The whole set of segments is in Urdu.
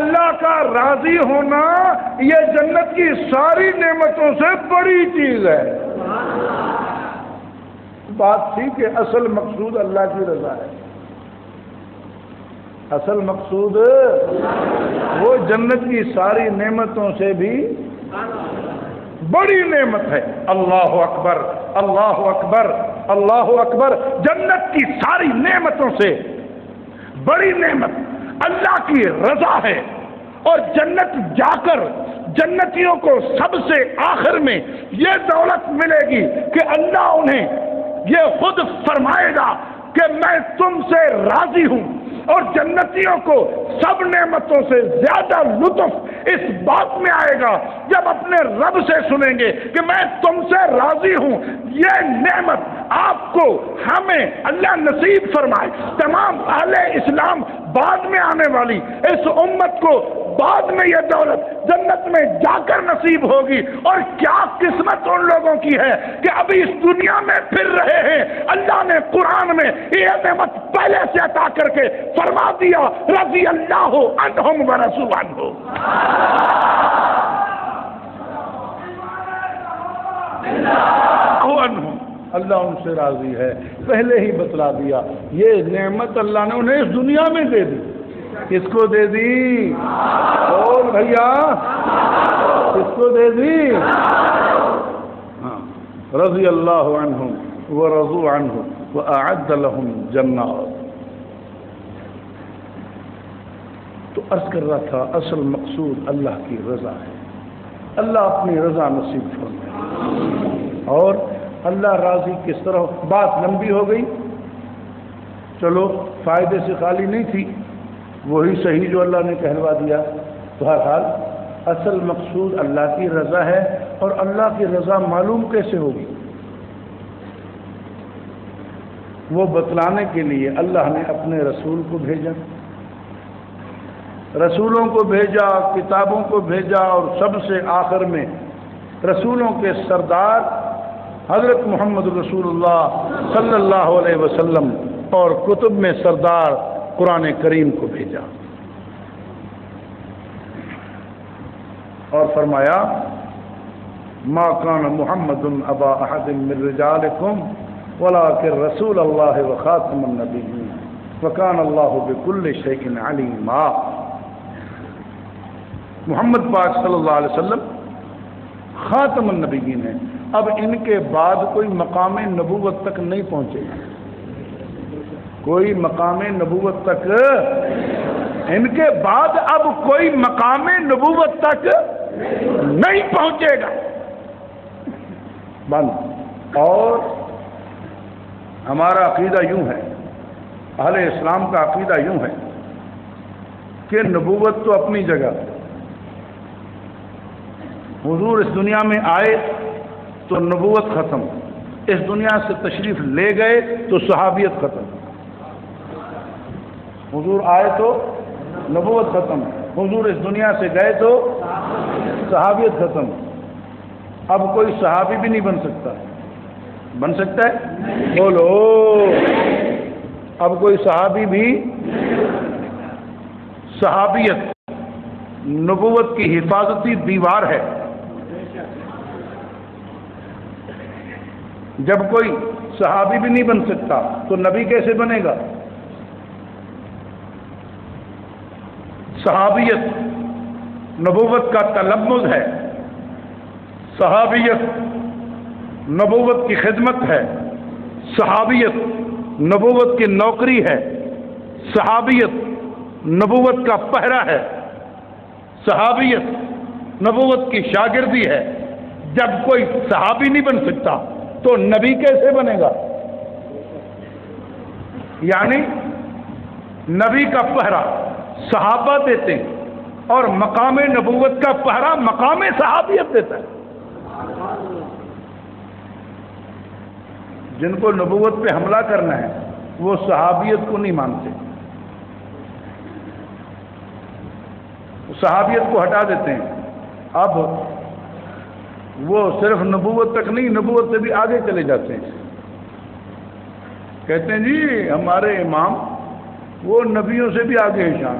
اللہ کا راضی ہونا یہ جنت کی ساری نعمتوں سے بڑی چیز ہے۔ بات تھی کہ اصل مقصود اللہ کی رضا ہے، اصل مقصود وہ جنت کی ساری نعمتوں سے بھی بڑی نعمت ہے۔ اللہ اکبر، اللہ اکبر، اللہ اکبر۔ جنت کی ساری نعمتوں سے بڑی نعمت اللہ کی رضا ہے، اور جنت جا کر جنتیوں کو سب سے آخر میں یہ دولت ملے گی کہ اللہ انہیں یہ خود فرمائے گا کہ میں تم سے راضی ہوں، اور جنتیوں کو سب نعمتوں سے زیادہ لطف اس بات میں آئے گا جب اپنے رب سے سنیں گے کہ میں تم سے راضی ہوں۔ یہ نعمت آپ کو ہمیں اللہ نصیب فرمائے۔ تمام اہل اسلام بعد میں آنے والی اس امت کو بعد میں یہ دولت جنت میں جا کر نصیب ہوگی، اور کیا قسمت ان لوگوں کی ہے کہ ابھی اس دنیا میں پھر رہے ہیں۔ اللہ نے قرآن میں یہ نعمت پہلے سے عطا کر کے فرما دیا، رضی اللہ عنہم ورضوا عنہ۔ اللہ ان سے راضی ہے، پہلے ہی بتلا دیا۔ یہ نعمت اللہ نے انہیں اس دنیا میں دے دی۔ کس کو دے دی؟ بول بھیا، کس کو دے دی؟ ہاں، رضی اللہ عنہم ورضوا عنہ وأعد لهم جنات۔ تو عرض کر رہا تھا اصل مقصود اللہ کی رضا ہے، اللہ اپنی رضا نصیب فرمائے۔ اور اللہ راضی کس طرح؟ بات لمبی ہو گئی، چلو فائدے سے خالی نہیں تھی، وہی صحیح جو اللہ نے کہلوا دیا۔ بہرحال اصل مقصود اللہ کی رضا ہے، اور اللہ کی رضا معلوم کیسے ہوگی؟ وہ بتلانے کے لیے اللہ نے اپنے رسول کو بھیجا، رسولوں کو بھیجا، کتابوں کو بھیجا، اور سب سے آخر میں رسولوں کے سردار حضرت محمد رسول اللہ صلی اللہ علیہ وسلم اور کتب میں سردار قرآن کریم کو بھیجا، اور فرمایا ما کان محمد ابا احد من رجالکم ولکن رسول اللہ وخاتم النبیین وکان اللہ بکل شیء علیما۔ محمد پاک صلی اللہ علیہ وسلم خاتم النبیین ہیں، اب ان کے بعد کوئی مقام نبوت تک نہیں پہنچے گا، کوئی مقام نبوت تک، ان کے بعد اب کوئی مقام نبوت تک نہیں پہنچے گا، بند۔ اور ہمارا عقیدہ یوں ہے، اہل اسلام کا عقیدہ یوں ہے کہ نبوت تو اپنی جگہ، حضور اس دنیا میں آئے تو نبوت ختم، اس دنیا سے تشریف لے گئے تو صحابیت ختم۔ حضور آئے تو نبوت ختم، حضور اس دنیا سے گئے تو صحابیت ختم۔ اب کوئی صحابی بھی نہیں بن سکتا، بن سکتا ہے؟ بولو، اب کوئی صحابی بھی، صحابیت نبوت کی حفاظتی دیوار ہے۔ جب کوئی صحابی بھی نہیں بن سکتا تو نبی کیسے بنے گا؟ صحابیت نبوت کا تلمذ ہے، صحابیت نبوت کی خدمت ہے، صحابیت نبوت کی نوکری ہے، صحابیت نبوت کا پہرا ہے، صحابیت نبوت کی شاگردی ہے۔ جب کوئی صحابی نہیں بن سکتا تو نبی کیسے بنے گا؟ یعنی نبی کا پہرا صحابہ دیتے ہیں، اور مقام نبوت کا پہرا مقام صحابیت دیتا ہے۔ جن کو نبوت پہ حملہ کرنا ہے وہ صحابیت کو نہیں مانتے، صحابیت کو ہٹا دیتے ہیں۔ اب وہ صرف نبوت تک نہیں، نبوت سے بھی آگے چلے جاتے ہیں، کہتے ہیں جی ہمارے امام وہ نبیوں سے بھی آگے ہیں شان۔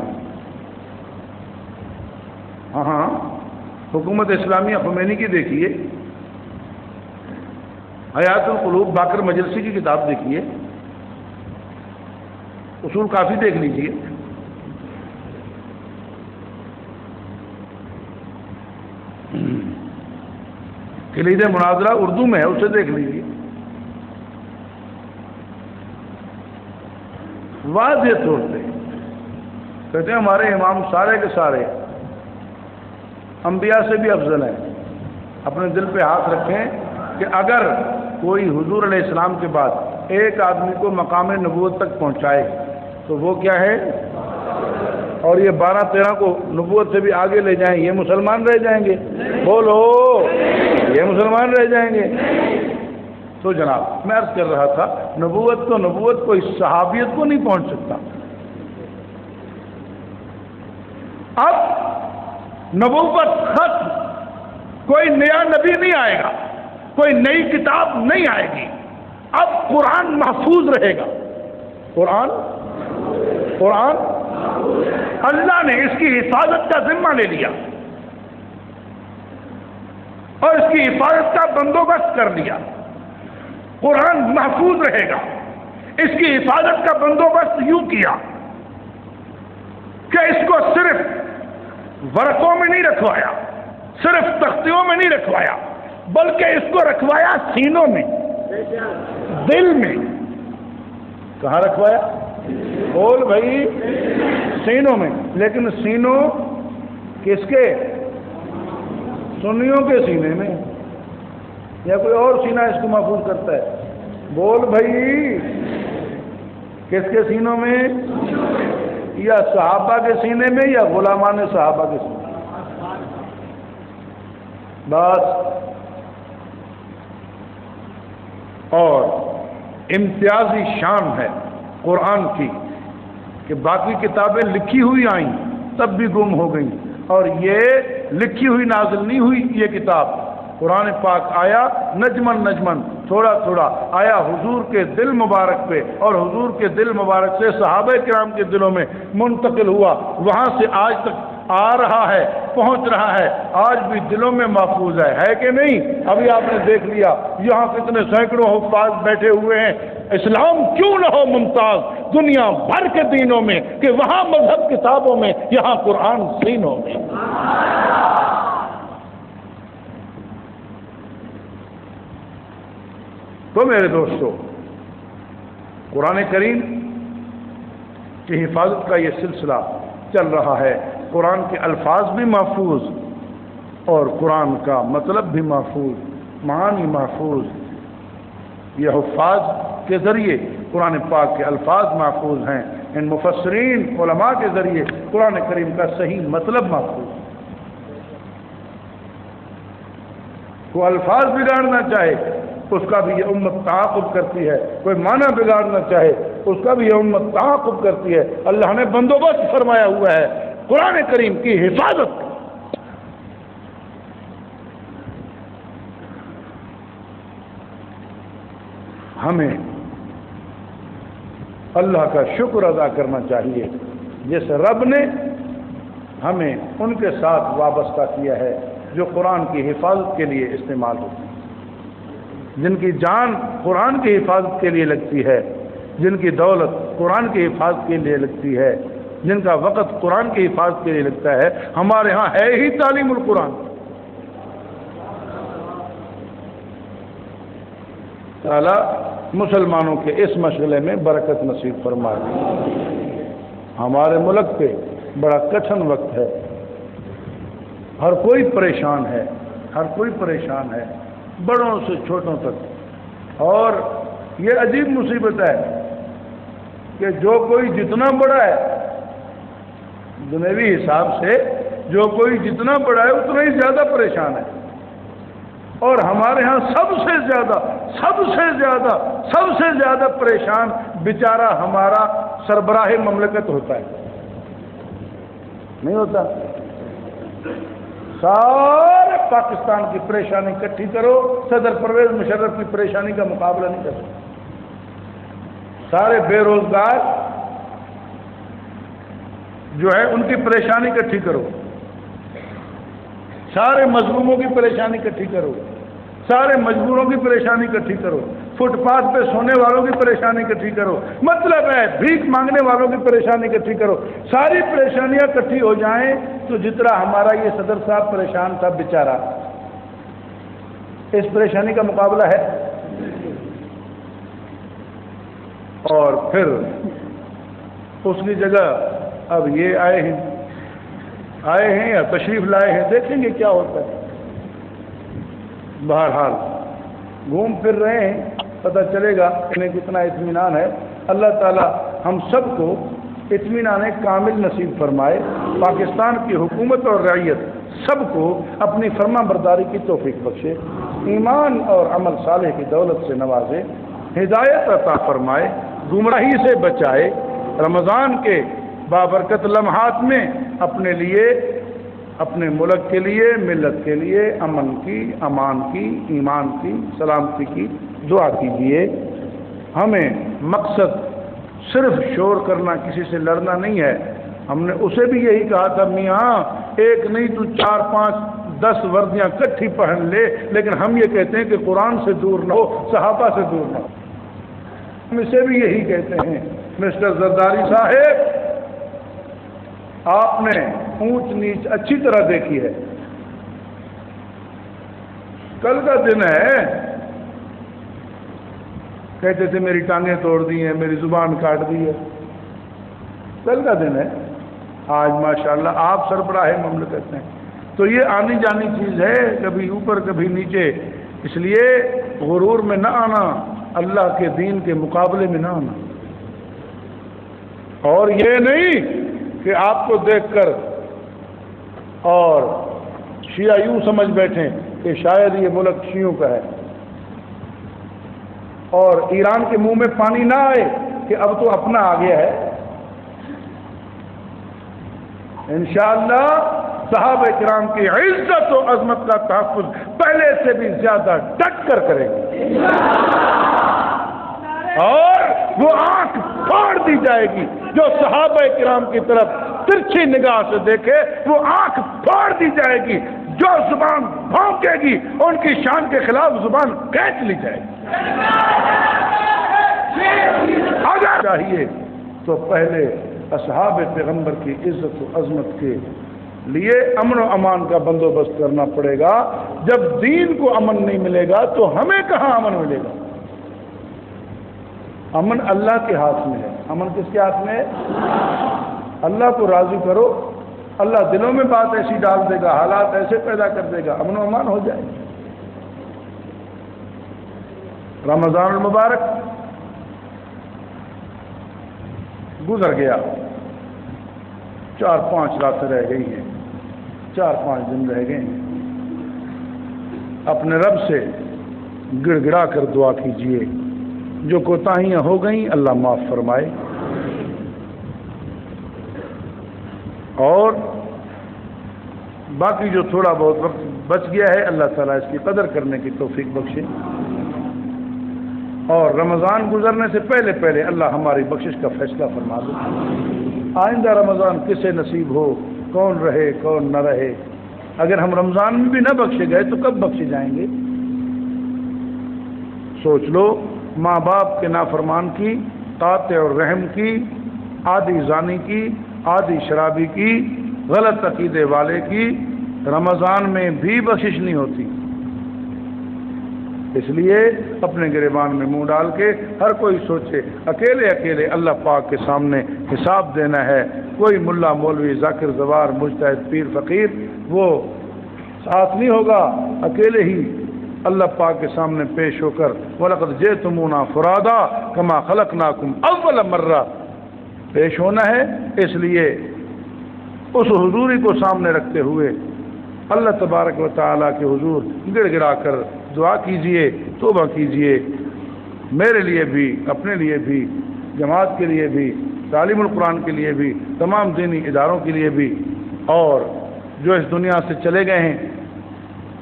ہاں ہاں، حکومت اسلامیہ خمینی کی دیکھیے، حیات القلوب باقر مجلسی کی کتاب دیکھیے، اصول کافی دیکھ لیجئے، کلید مناظرہ اردو میں ہے، اسے دیکھ لیجئے، واضح طور پہ کہتے ہیں ہمارے امام سارے کے سارے انبیاء سے بھی افضل ہیں۔ اپنے دل پہ ہاتھ رکھیں کہ اگر کوئی حضور علیہ السلام کے بعد ایک آدمی کو مقام نبوت تک پہنچائے تو وہ کیا ہے، اور یہ 12-13 کو نبوت سے بھی آگے لے جائیں، یہ مسلمان رہ جائیں گے؟ بولو، یہ مسلمان رہ جائیں گے؟ تو جناب میں عرض کر رہا تھا، نبوت کو اس صحابیت کو نہیں پہنچ سکتا۔ اب نبوت ختم، کوئی نیا نبی نہیں آئے گا، کوئی نئی کتاب نہیں آئے گی، اب قرآن محفوظ رہے گا۔ قرآن اللہ نے اس کی حفاظت کا ذمہ لے لیا اور اس کی حفاظت کا بندوبست کر لیا۔ قرآن محفوظ رہے گا، اس کی حفاظت کا بندوبست یوں کیا کہ اس کو صرف ورقوں میں نہیں رکھوایا، صرف تختیوں میں نہیں رکھوایا، بلکہ اس کو رکھوایا سینوں میں، دل میں۔ کہاں رکھوایا؟ بول بھائی، سینوں میں۔ لیکن سینوں کس کے؟ سنیوں کے سینے میں، یا کوئی اور سینہ اس کو محفوظ کرتا ہے؟ بول بھائی، کس کے سینوں میں؟ یا صحابہ کے سینے میں یا غلامان صحابہ کے سینے میں؟ بس۔ اور امتیازی شان ہے قرآن کی کہ باقی کتابیں لکھی ہوئی آئیں تب بھی گم ہو گئیں، اور یہ لکھی ہوئی نازل نہیں ہوئی، یہ کتاب قرآن پاک آیا نجمن نجمن، تھوڑا تھوڑا آیا حضور کے دل مبارک پہ، اور حضور کے دل مبارک سے صحابہ کرام کے دلوں میں منتقل ہوا، وہاں سے آج تک آ رہا ہے، پہنچ رہا ہے، آج بھی دلوں میں محفوظ ہے کہ نہیں؟ ابھی آپ نے دیکھ لیا یہاں کتنے سینکڑوں حفاظ بیٹھے ہوئے ہیں۔ اسلام کیوں نہ ہو ممتاز دنیا بھر کے دینوں میں کہ وہاں مذہب کتابوں میں، یہاں قرآن سینوں میں۔ تو میرے دوستو، قرآن کریم کی حفاظت کا یہ سلسلہ چل رہا ہے۔ قرآن کے الفاظ بھی محفوظ اور قرآن کا مطلب بھی محفوظ، معانی محفوظ۔ یہ حفاظ کے ذریعے قرآن پاک کے الفاظ محفوظ ہیں، ان مفسرین علماء کے ذریعے قرآن کریم کا صحیح مطلب محفوظ۔ کوئی الفاظ بگاڑنا چاہے اس کا بھی یہ امت تعاقب کرتی ہے، کوئی معنی بگاڑنا چاہے اس کا بھی یہ امت تعاقب کرتی ہے۔ اللہ نے بندوبست فرمایا ہوا ہے قرآن کریم کی حفاظت۔ ہمیں اللہ کا شکر ادا کرنا چاہیے جس رب نے ہمیں ان کے ساتھ وابستہ کیا ہے جو قرآن کی حفاظت کے لیے استعمال ہوتی ہے، جن کی جان قرآن کی حفاظت کے لیے لگتی ہے، جن کی دولت قرآن کی حفاظت کے لیے لگتی ہے، جن کا وقت قرآن کی حفاظت کے لیے لگتا ہے۔ ہمارے ہاں ہے ہی تعلیم القرآن۔ تعالیٰ مسلمانوں کے اس مشغلے میں برکت نصیب فرمائے۔ ہمارے ملک پہ بڑا کٹھن وقت ہے، ہر کوئی پریشان ہے، ہر کوئی پریشان ہے، بڑوں سے چھوٹوں تک۔ اور یہ عجیب مصیبت ہے کہ جو کوئی جتنا بڑا ہے، دنیوی حساب سے جو کوئی جتنا بڑا ہے اتنا ہی زیادہ پریشان ہے، اور ہمارے ہاں سب سے زیادہ پریشان بیچارہ ہمارا سربراہ مملکت ہوتا ہے، نہیں ہوتا؟ سارے پاکستان کی پریشانی اکٹھی کرو، صدر پرویز مشرف کی پریشانی کا مقابلہ نہیں کر سکتے۔ سارے بے روزگار جو ہے ان کی پریشانی اکٹھی کرو، سارے مظلوموں کی پریشانی اکٹھی کرو، سارے مجبوروں کی پریشانی اکٹھی کرو، فٹ پاتھ پہ سونے والوں کی پریشانی اکٹھی کرو، مطلب ہے بھیک مانگنے والوں کی پریشانی اکٹھی کرو، ساری پریشانیاں اکٹھی ہو جائیں تو جتنا ہمارا یہ صدر صاحب پریشان تھا بیچارہ، اس پریشانی کا مقابلہ ہے؟ اور پھر اس کی جگہ اب یہ آئے ہیں یا تشریف لائے ہیں، دیکھیں گے کیا ہوتا ہے۔ بہرحال گھوم پھر رہے ہیں، پتہ چلے گا انہیں کتنا اطمینان ہے۔ اللہ تعالی ہم سب کو اطمینان کامل نصیب فرمائے، پاکستان کی حکومت اور رعیت سب کو اپنی فرما برداری کی توفیق بخشے، ایمان اور عمل صالح کی دولت سے نوازے، ہدایت عطا فرمائے، گمراہی سے بچائے، رمضان کے بابرکت لمحات میں اپنے لیے، اپنے ملک کے لیے، ملت کے لیے امن کی، امان کی، ایمان کی، سلامتی کی دعا کیجیے۔ ہمیں مقصد صرف شور کرنا، کسی سے لڑنا نہیں ہے۔ ہم نے اسے بھی یہی کہا تھا، میاں ایک نہیں تو 4 5 10 وردیاں کٹھی پہن لے، لیکن ہم یہ کہتے ہیں کہ قرآن سے دور نہ ہو، صحابہ سے دور نہ ہو۔ ہم اسے بھی یہی کہتے ہیں۔ مسٹر زرداری صاحب، آپ نے اونچ نیچ اچھی طرح دیکھی ہے۔ کل کا دن ہے، کہتے تھے میری ٹانگیں توڑ دی ہیں، میری زبان کاٹ دی ہے، کل کا دن ہے۔ آج ماشاءاللہ آپ سربراہ مملکت ہیں، تو یہ آنی جانی چیز ہے، کبھی اوپر کبھی نیچے، اس لیے غرور میں نہ آنا، اللہ کے دین کے مقابلے میں نہ آنا۔ اور یہ نہیں کہ آپ کو دیکھ کر اور شیعہ یوں سمجھ بیٹھیں کہ شاید یہ ملک شیعوں کا ہے، اور ایران کے منہ میں پانی نہ آئے کہ اب تو اپنا آ گیا ہے۔ انشاءاللہ صحابہ کرام کی عزت و عظمت کا تحفظ پہلے سے بھی زیادہ ڈٹ کر کریں گے، اور وہ آنکھ پھاڑ دی جائے گی جو صحابہ کرام کی طرف ترچھی نگاہ سے دیکھے، وہ آنکھ پھاڑ دی جائے گی، جو زبان بھونکے گی ان کی شان کے خلاف زبان کھینچ لی جائے گی۔ اگر چاہیے تو پہلے اصحاب پیغمبر کی عزت و عظمت کے لیے امن و امان کا بندوبست کرنا پڑے گا۔ جب دین کو امن نہیں ملے گا تو ہمیں کہاں امن ملے گا؟ امن اللہ کے ہاتھ میں ہے۔ امن کس کے ہاتھ میں ہے؟ اللہ کو راضی کرو، اللہ دلوں میں بات ایسی ڈال دے گا، حالات ایسے پیدا کر دے گا، امن و امان ہو جائے گا۔ رمضان المبارک گزر گیا، 4-5 راتیں رہ گئی ہیں، 4-5 دن رہ گئے ہیں۔ اپنے رب سے گڑ گڑا کر دعا کیجئے، جو کوتاہیاں ہو گئیں اللہ معاف فرمائے، اور باقی جو تھوڑا بہت وقت بچ گیا ہے اللہ تعالیٰ اس کی قدر کرنے کی توفیق بخشے، اور رمضان گزرنے سے پہلے پہلے اللہ ہماری بخشش کا فیصلہ فرما دے۔ آئندہ رمضان کسے نصیب ہو، کون رہے کون نہ رہے، اگر ہم رمضان میں بھی نہ بخشے گئے تو کب بخشے جائیں گے؟ سوچ لو، ماں باپ کے نافرمان کی، قاطع اور رحم کی، عادی زانی کی، عادی شرابی کی، غلط عقیدے والے کی رمضان میں بھی بخشش نہیں ہوتی۔ اس لیے اپنے گریبان میں منہ ڈال کے ہر کوئی سوچے، اکیلے اکیلے اللہ پاک کے سامنے حساب دینا ہے۔ کوئی ملا مولوی ذاکر زوار مجتہد پیر فقیر وہ ساتھ نہیں ہوگا، اکیلے ہی اللہ پاک کے سامنے پیش ہو کر وَلَقَدْ جِئْتُمُونَا فُرَادَا كَمَا خَلَقْنَاكُمْ أَوَّلَ مَرَّةٍ پیش ہونا ہے۔ اس لیے اس حضوری کو سامنے رکھتے ہوئے اللہ تبارک و تعالیٰ کے حضور گڑ گڑا کر دعا کیجئے، توبہ کیجئے، میرے لیے بھی، اپنے لیے بھی، جماعت کے لیے بھی، تعلیم القرآن کے لیے بھی، تمام دینی اداروں کے لیے بھی، اور جو اس دنیا سے چلے گئے ہیں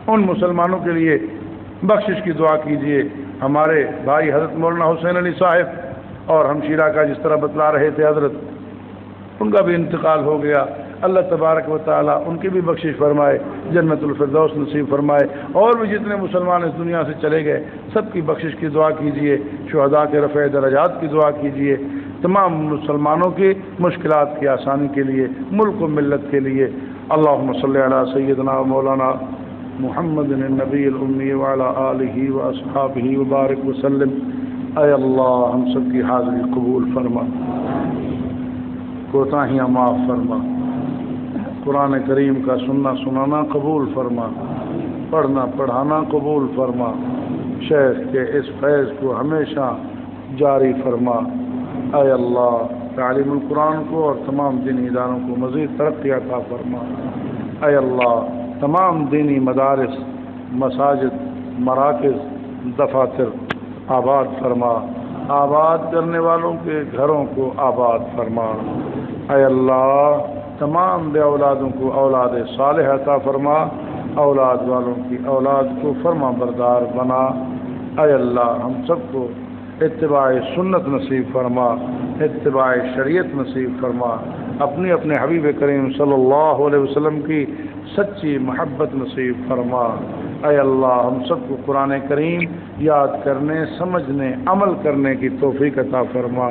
ان مسلمانوں کے لیے بخشش کی دعا کیجئے۔ ہمارے بھائی حضرت مولانا حسین علی صاحب اور ہمشیرہ کا جس طرح بتلا رہے تھے حضرت، ان کا بھی انتقال ہو گیا، اللہ تبارک و تعالیٰ ان کی بھی بخشش فرمائے، جنت الفردوس نصیب فرمائے، اور بھی جتنے مسلمان اس دنیا سے چلے گئے سب کی بخشش کی دعا کیجیے، شہداء کے رفع درجات کی دعا کیجیے، تمام مسلمانوں کی مشکلات کی آسانی کے لیے، ملک و ملت کے لیے۔ اللہم صلی علی سیدنا و مولانا محمد النبی الامی وعلی آلہ و اصحابہ وبارک وسلم۔ اے اللہ ہم سب کی حاضری قبول فرما، کوتاہیاں معاف فرما، قرآن کریم کا سننا سنانا قبول فرما، پڑھنا پڑھانا قبول فرما، شیخ کے اس فیض کو ہمیشہ جاری فرما۔ اے اللہ تعلیم القرآن کو اور تمام دینی اداروں کو مزید ترقی عطا فرما۔ اے اللہ تمام دینی مدارس، مساجد، مراکز، دفاتر آباد فرما، آباد کرنے والوں کے گھروں کو آباد فرما۔ اے اللہ تمام بے اولادوں کو اولاد صالح عطا فرما، اولاد والوں کی اولاد کو فرما بردار بنا۔ اے اللہ ہم سب کو اتباع سنت نصیب فرما، اتباع شریعت نصیب فرما، اپنے اپنے حبیب کریم صلی اللہ علیہ وسلم کی سچی محبت نصیب فرما۔ اے اللہ ہم سب کو قرآن کریم یاد کرنے، سمجھنے، عمل کرنے کی توفیق عطا فرما۔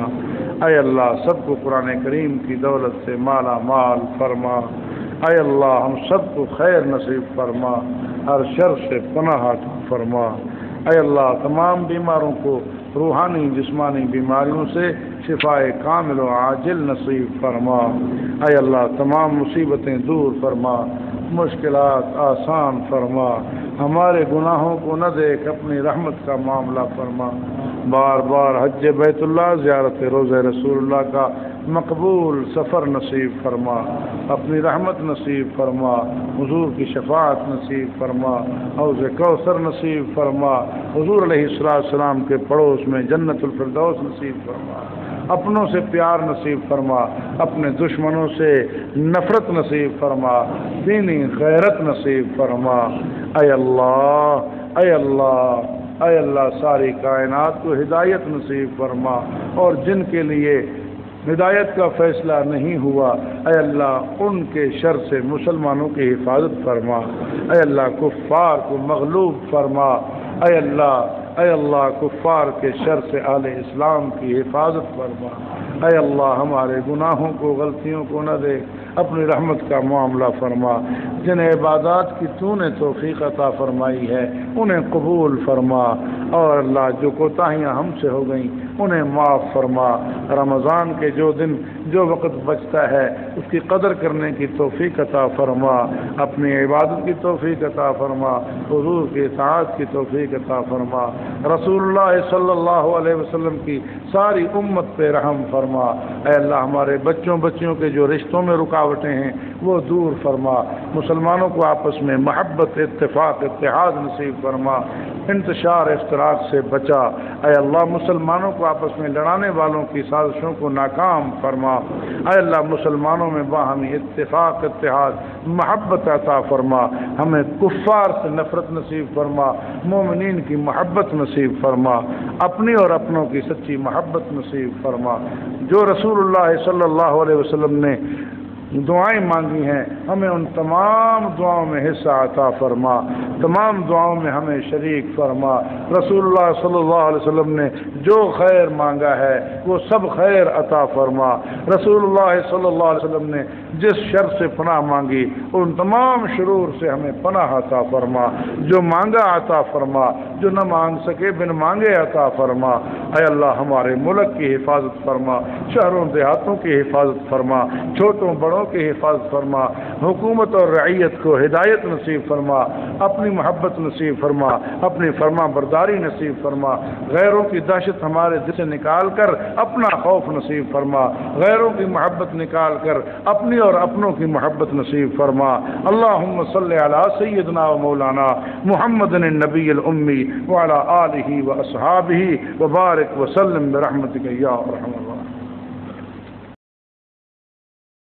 اے اللہ سب کو قرآن کریم کی دولت سے مالا مال فرما۔ اے اللہ ہم سب کو خیر نصیب فرما، ہر شر سے پناہ عطا فرما۔ اے اللہ تمام بیماروں کو روحانی جسمانی بیماریوں سے شفاء کامل و عاجل نصیب فرما۔ اے اللہ تمام مصیبتیں دور فرما، مشکلات آسان فرما، ہمارے گناہوں کو نہ دیکھ اپنی رحمت کا معاملہ فرما۔ بار بار حج بیت اللہ، زیارت روضہ رسول اللہ کا مقبول سفر نصیب فرما، اپنی رحمت نصیب فرما، حضور کی شفاعت نصیب فرما، حوض کوثر نصیب فرما، حضور علیہ السلام کے پڑوس میں جنت الفردوس نصیب فرما، اپنوں سے پیار نصیب فرما، اپنے دشمنوں سے نفرت نصیب فرما، دینی غیرت نصیب فرما۔ اے اللہ اے اللہ اے اللہ ساری کائنات کو ہدایت نصیب فرما، اور جن کے لیے ہدایت کا فیصلہ نہیں ہوا اے اللہ ان کے شر سے مسلمانوں کی حفاظت فرما۔ اے اللہ کفار کو مغلوب فرما۔ اے اللہ کفار کے شر سے اہل اسلام کی حفاظت فرما۔ اے اللہ ہمارے گناہوں کو غلطیوں کو نہ دے، اپنی رحمت کا معاملہ فرما۔ جن عبادات کی تو نے توفیق عطا فرمائی ہے انہیں قبول فرما، اور اللہ جو کوتاہیاں ہم سے ہو گئیں انہیں معاف فرما۔ رمضان کے جو دن جو وقت بچتا ہے اس کی قدر کرنے کی توفیق عطا فرما، اپنی عبادت کی توفیق عطا فرما، حضور کی اطاعت کی توفیق عطا فرما، رسول اللہ صلی اللہ علیہ وسلم کی ساری امت پہ رحم فرما۔ اے اللہ ہمارے بچیوں کے جو رشتوں میں رکاوٹیں ہیں وہ دور فرما، مسلمانوں کو آپس میں محبت، اتفاق، اتحاد نصیب فرما، انتشار افتراق سے بچا۔ اے اللہ مسلمانوں کو آپس میں لڑانے والوں کی سازشوں کو ناکام فرما۔ اے اللہ مسلمانوں میں باہمی اتفاق، اتحاد، محبت عطا فرما، ہمیں کفار سے نفرت نصیب فرما، مومنین کی محبت نصیب فرما، اپنی اور اپنوں کی سچی محبت نصیب فرما۔ جو رسول اللہ صلی اللہ علیہ وسلم نے دعائیں مانگی ہیں ہمیں ان تمام دعاؤں میں حصہ عطا فرما، تمام دعاؤں میں ہمیں شریک فرما۔ رسول اللہ صلی اللہ علیہ وسلم نے جو خیر مانگا ہے وہ سب خیر عطا فرما۔ رسول اللہ صلی اللہ علیہ وسلم نے جس شر سے پناہ مانگی ان تمام شرور سے ہمیں پناہ عطا فرما، جو مانگا عطا فرما، جو نہ مانگ سکے بن مانگے عطا فرما۔ اے اللہ ہمارے ملک کی حفاظت فرما، شہروں دیہاتوں کی حفاظت فرما، چھوٹوں بڑوں کی حفاظت فرما، حکومت اور رعیت کو ہدایت نصیب فرما، اپنی محبت نصیب فرما، اپنی فرما برداری نصیب فرما، غیروں کی دہشت ہمارے دل سے نکال کر اپنا خوف نصیب فرما، غیروں کی محبت نکال کر اپنی اور اپنوں کی محبت نصیب فرما۔ اللہم صلی علی سیدنا و مولانا محمد النبی الامی وعلی آلہ و اصحابہ وبارک وسلم برحمتک یا ارحم الراحمین۔